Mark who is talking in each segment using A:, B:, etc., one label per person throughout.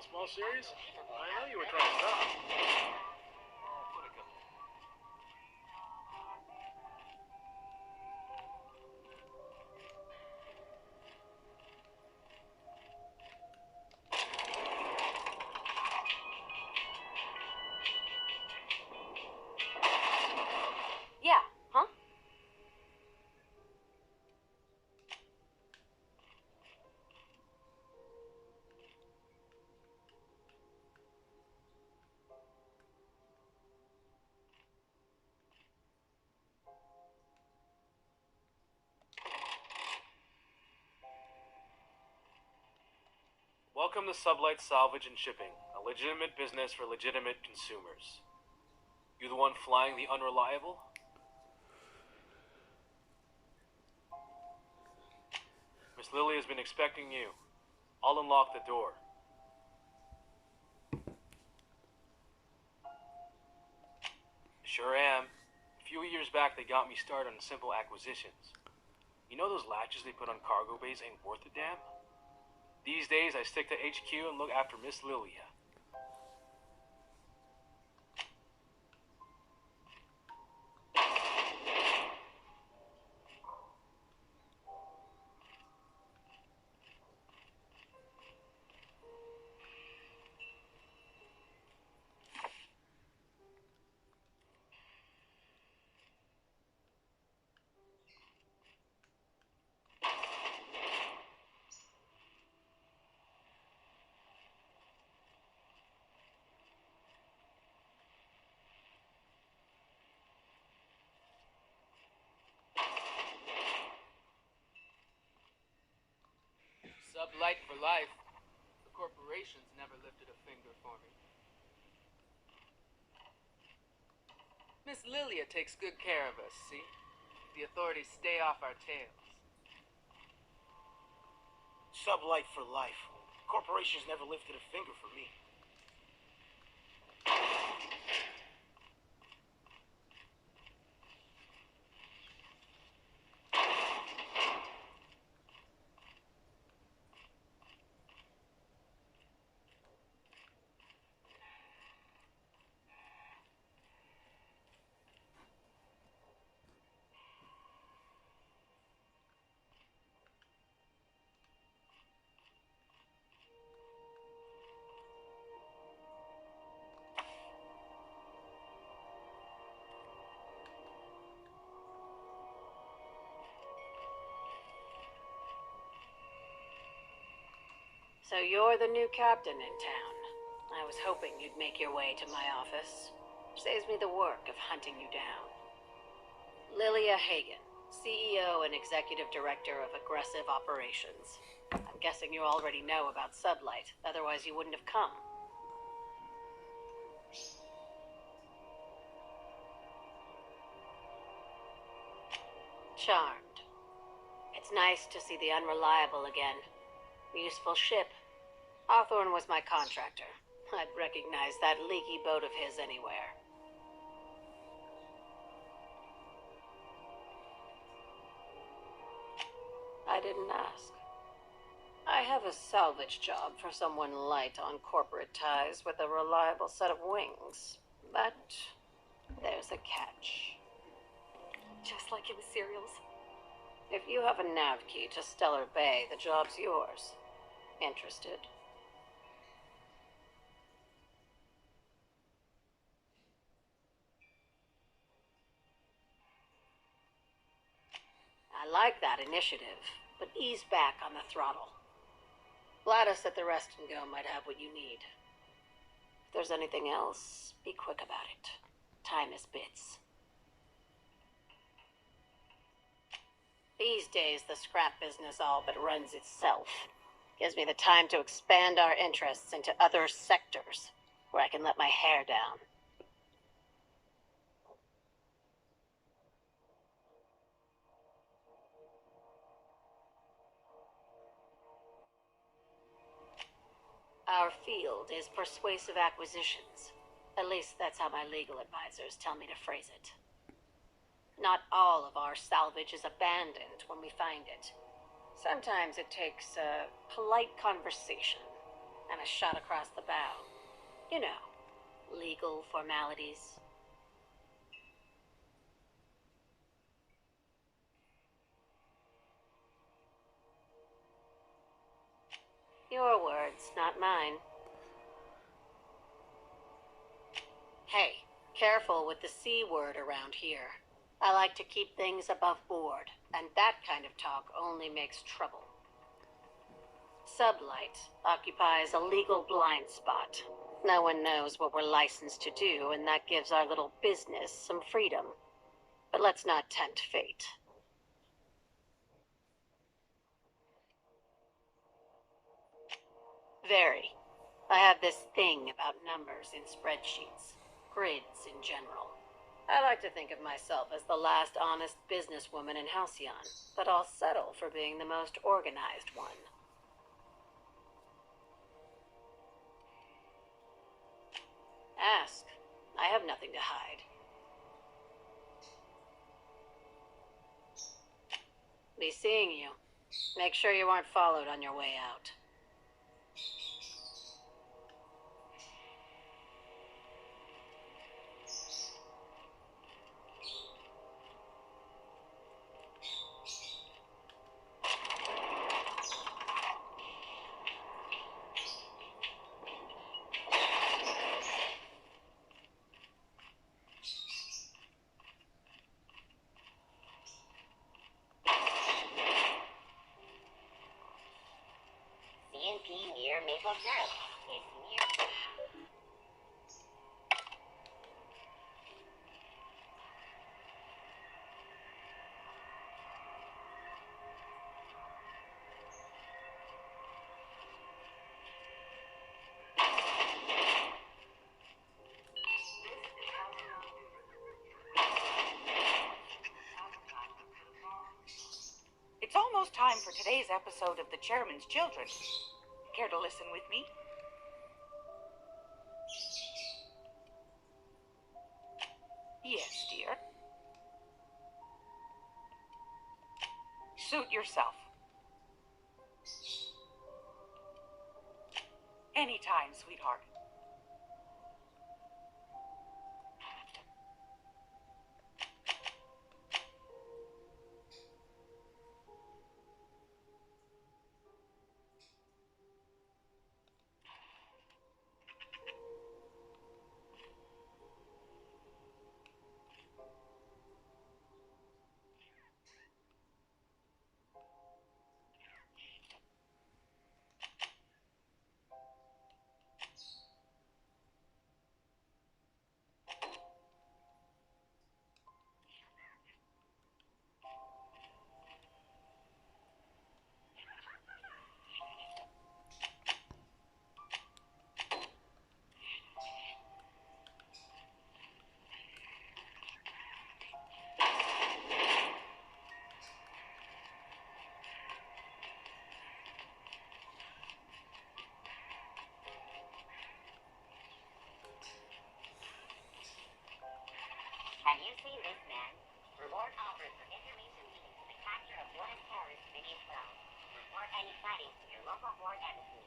A: Softball series? I know you were trying to stop.
B: Yeah, huh?
C: Welcome to Sublight Salvage and Shipping, a legitimate business for legitimate consumers. You the one flying the unreliable? Miss Lily has been expecting you. I'll unlock the door. Sure am. A few years back they got me started on simple acquisitions. You know those latches they put on cargo bays ain't worth a damn? These days I stick to HQ and look after Miss Lilia.
D: Sublight for life. The corporations never lifted a finger for me. Miss Lilia takes good care of us, see? The authorities stay off our tails.
E: Sublight for life. Corporations never lifted a finger for me.
B: So you're the new captain in town. I was hoping you'd make your way to my office. Saves me the work of hunting you down. Lilia Hagen, CEO and Executive Director of Aggressive Operations. I'm guessing you already know about Sublight, otherwise you wouldn't have come. Charmed. It's nice to see the Unreliable again. Useful ship. Hawthorne was my contractor. I'd recognize that leaky boat of his anywhere. I didn't ask. I have a salvage job for someone light on corporate ties with a reliable set of wings. But there's a catch.
F: Just like in the serials.
B: If you have a nav key to Stellar Bay, the job's yours. Interested? I like that initiative, but ease back on the throttle. Gladys at the Rest and Go might have what you need. If there's anything else, be quick about it. Time is bits. These days, the scrap business all but runs itself. Gives me the time to expand our interests into other sectors, where I can let my hair down. Our field is persuasive acquisitions. At least that's how my legal advisors tell me to phrase it. Not all of our salvage is abandoned when we find it. Sometimes it takes a polite conversation and a shot across the bow. You know, legal formalities. Your words, not mine. Hey, careful with the C word around here. I like to keep things above board, and that kind of talk only makes trouble. Sublight occupies a legal blind spot. No one knows what we're licensed to do, and that gives our little business some freedom. But let's not tempt fate. Very. I have this thing about numbers in spreadsheets, grids in general. I like to think of myself as the last honest businesswoman in Halcyon, but I'll settle for being the most organized one. Ask. I have nothing to hide. Be seeing you. Make sure you aren't followed on your way out.
G: Near Maple Grove. It's near.
H: It's almost time for today's episode of The Chairman's Children. Care to listen with me? Yes, dear. Suit yourself. Anytime, sweetheart.
G: Have you seen this man? Reward offers for information leading to the capture of wanted terrorist Minion 12. Report any sightings to your local board embassy.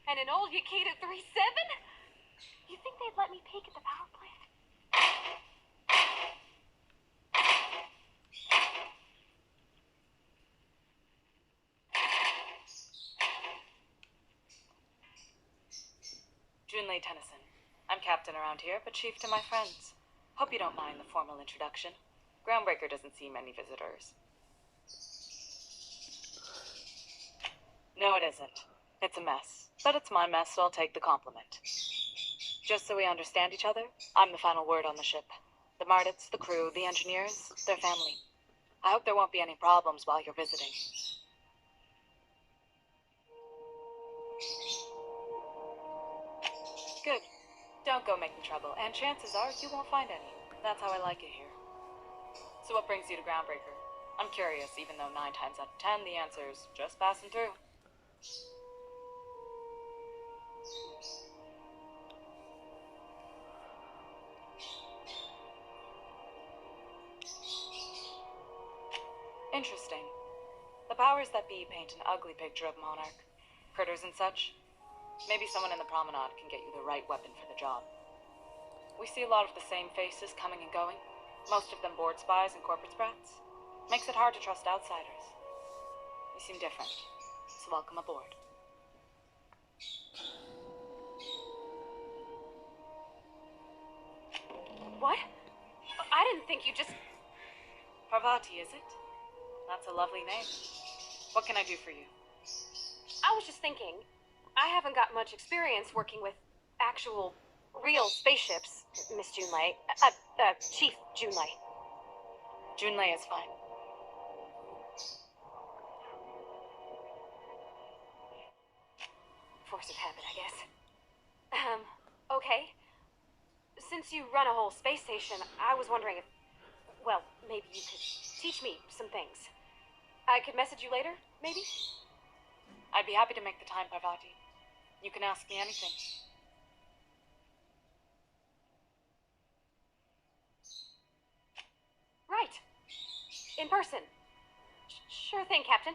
F: And an old Yakita 3.7? You think they'd let me peek at the power plant?
H: Junlei Tennyson. I'm captain around here, but chief to my friends. Hope you don't mind the formal introduction. Groundbreaker doesn't see many visitors. No, it isn't. It's a mess. But it's my mess, so I'll take the compliment. Just so we understand each other, I'm the final word on the ship. The Mardits, the crew, the engineers, their family. I hope there won't be any problems while you're visiting. Good. Don't go making trouble, and chances are you won't find any. That's how I like it here. So what brings you to Groundbreaker? I'm curious, even though 9 times out of 10 the answer is just passing through. Interesting. The powers that be paint an ugly picture of Monarch. Critters and such. Maybe someone in the promenade can get you the right weapon for the job. We see a lot of the same faces coming and going. Most of them board spies and corporate sprats. Makes it hard to trust outsiders. You seem different, so welcome aboard.
F: What? I didn't think you just...
H: Parvati, is it? That's a lovely name. What can I do for you?
F: I was just thinking, I haven't got much experience working with actual, real spaceships, Miss Junlei. Chief Junlei.
H: Junlei is fine.
F: Force of habit, I guess. Okay. Since you run a whole space station, I was wondering if, well, maybe you could teach me some things. I could message you later, maybe?
H: I'd be happy to make the time, Parvati. You can ask me anything.
F: Right. In person. Sure thing, Captain.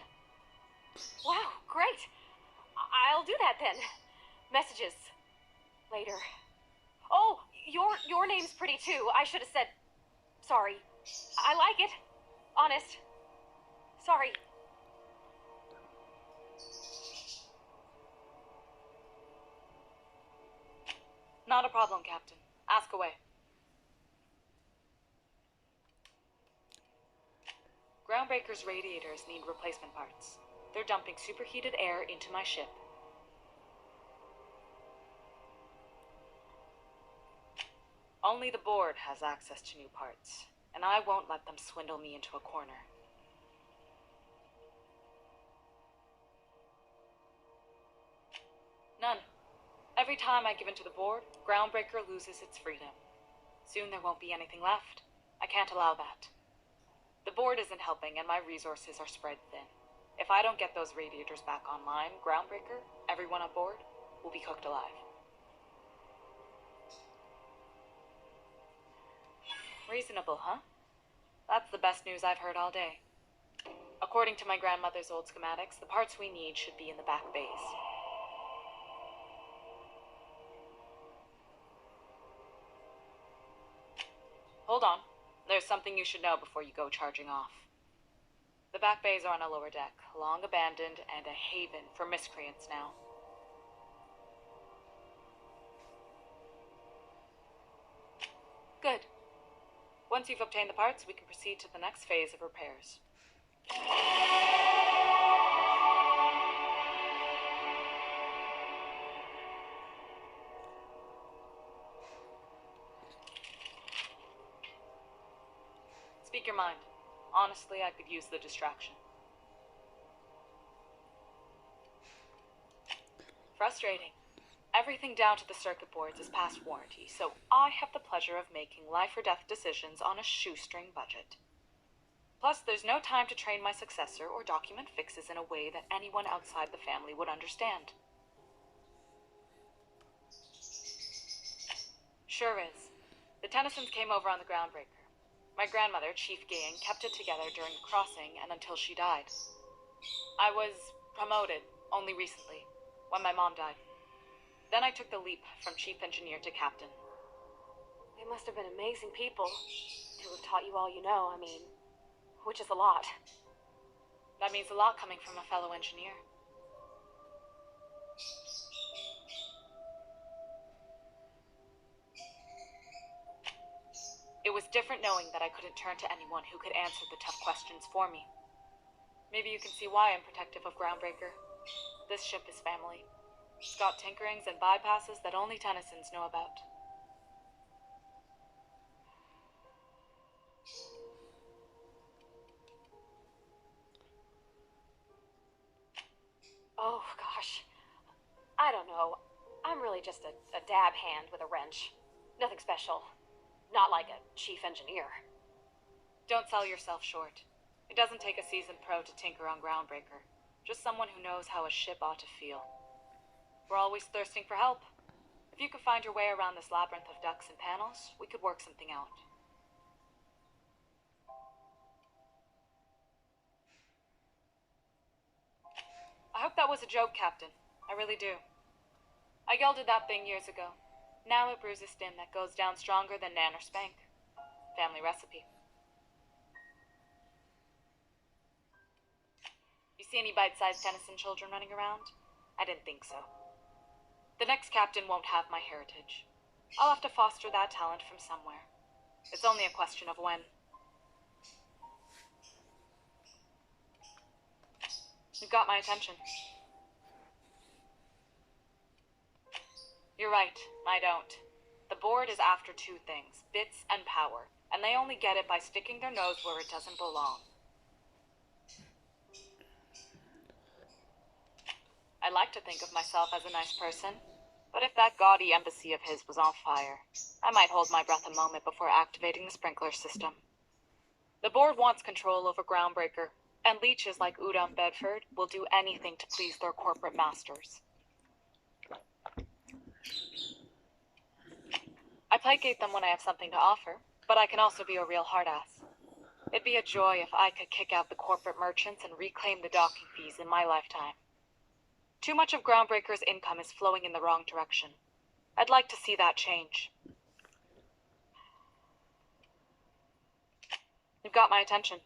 F: Wow, great. I'll do that then. Messages. Later. Oh, your name's pretty too. I should have said... Sorry. I like it. Honest. Sorry.
H: Not a problem, Captain. Ask away. Groundbreaker's radiators need replacement parts. They're dumping superheated air into my ship. Only the board has access to new parts, and I won't let them swindle me into a corner. None. Every time I give in to the board, Groundbreaker loses its freedom. Soon there won't be anything left. I can't allow that. The board isn't helping, and my resources are spread thin. If I don't get those radiators back online, Groundbreaker, everyone on board, will be cooked alive. Reasonable, huh? That's the best news I've heard all day. According to my grandmother's old schematics, the parts we need should be in the back bays. Hold on. There's something you should know before you go charging off. The back bays are on a lower deck, long abandoned and a haven for miscreants now. Good. Once you've obtained the parts, we can proceed to the next phase of repairs. Speak your mind. Honestly, I could use the distraction. Frustrating. Everything down to the circuit boards is past warranty, so I have the pleasure of making life or death decisions on a shoestring budget. Plus, there's no time to train my successor or document fixes in a way that anyone outside the family would understand. Sure is. The Tennysons came over on the Groundbreaker. My grandmother, Chief Gang, kept it together during the crossing and until she died. I was promoted only recently, when my mom died. Then I took the leap from chief engineer to captain.
F: They must have been amazing people to have taught you all you know, I mean, which is a lot.
H: That means a lot coming from a fellow engineer. It was different knowing that I couldn't turn to anyone who could answer the tough questions for me. Maybe you can see why I'm protective of Groundbreaker. This ship is family. It's got tinkerings and bypasses that only Tennysons know about.
F: Oh, gosh. I don't know. I'm really just a dab hand with a wrench. Nothing special. Not like a chief engineer.
H: Don't sell yourself short. It doesn't take a seasoned pro to tinker on Groundbreaker. Just someone who knows how a ship ought to feel. We're always thirsting for help. If you could find your way around this labyrinth of ducts and panels, we could work something out. I hope that was a joke, Captain. I really do. I yelled at that thing years ago. Now it brews a stem that goes down stronger than Nan or Spank. Family recipe. You see any bite-sized Tennyson children running around? I didn't think so. The next captain won't have my heritage. I'll have to foster that talent from somewhere. It's only a question of when. You've got my attention. You're right, I don't. The board is after two things, bits and power, and they only get it by sticking their nose where it doesn't belong. I like to think of myself as a nice person, but if that gaudy embassy of his was on fire, I might hold my breath a moment before activating the sprinkler system. The board wants control over Groundbreaker, and leeches like Udom Bedford will do anything to please their corporate masters. I placate them when I have something to offer, but I can also be a real hard-ass. It'd be a joy if I could kick out the corporate merchants and reclaim the docking fees in my lifetime. Too much of Groundbreaker's income is flowing in the wrong direction. I'd like to see that change. You've got my attention.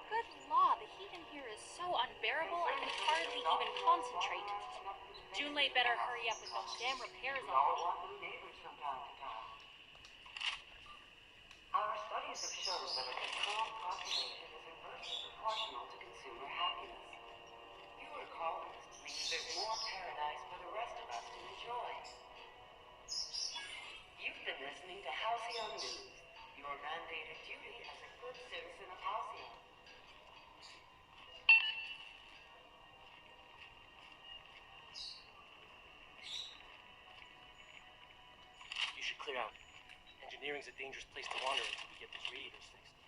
F: Good law, the heat in here is so unbearable I can hardly even concentrate. Junlei better hurry up with those damn repairs already.
I: Our studies have shown that a controlled population is inversely proportional to consumer happiness. Fewer colonists means there's more paradise for the rest of us to enjoy. You've been listening to Halcyon News, your mandated duty as a good citizen of Halcyon.
E: You should clear out. Engineering's a dangerous place to wander until we get these radiators fixed.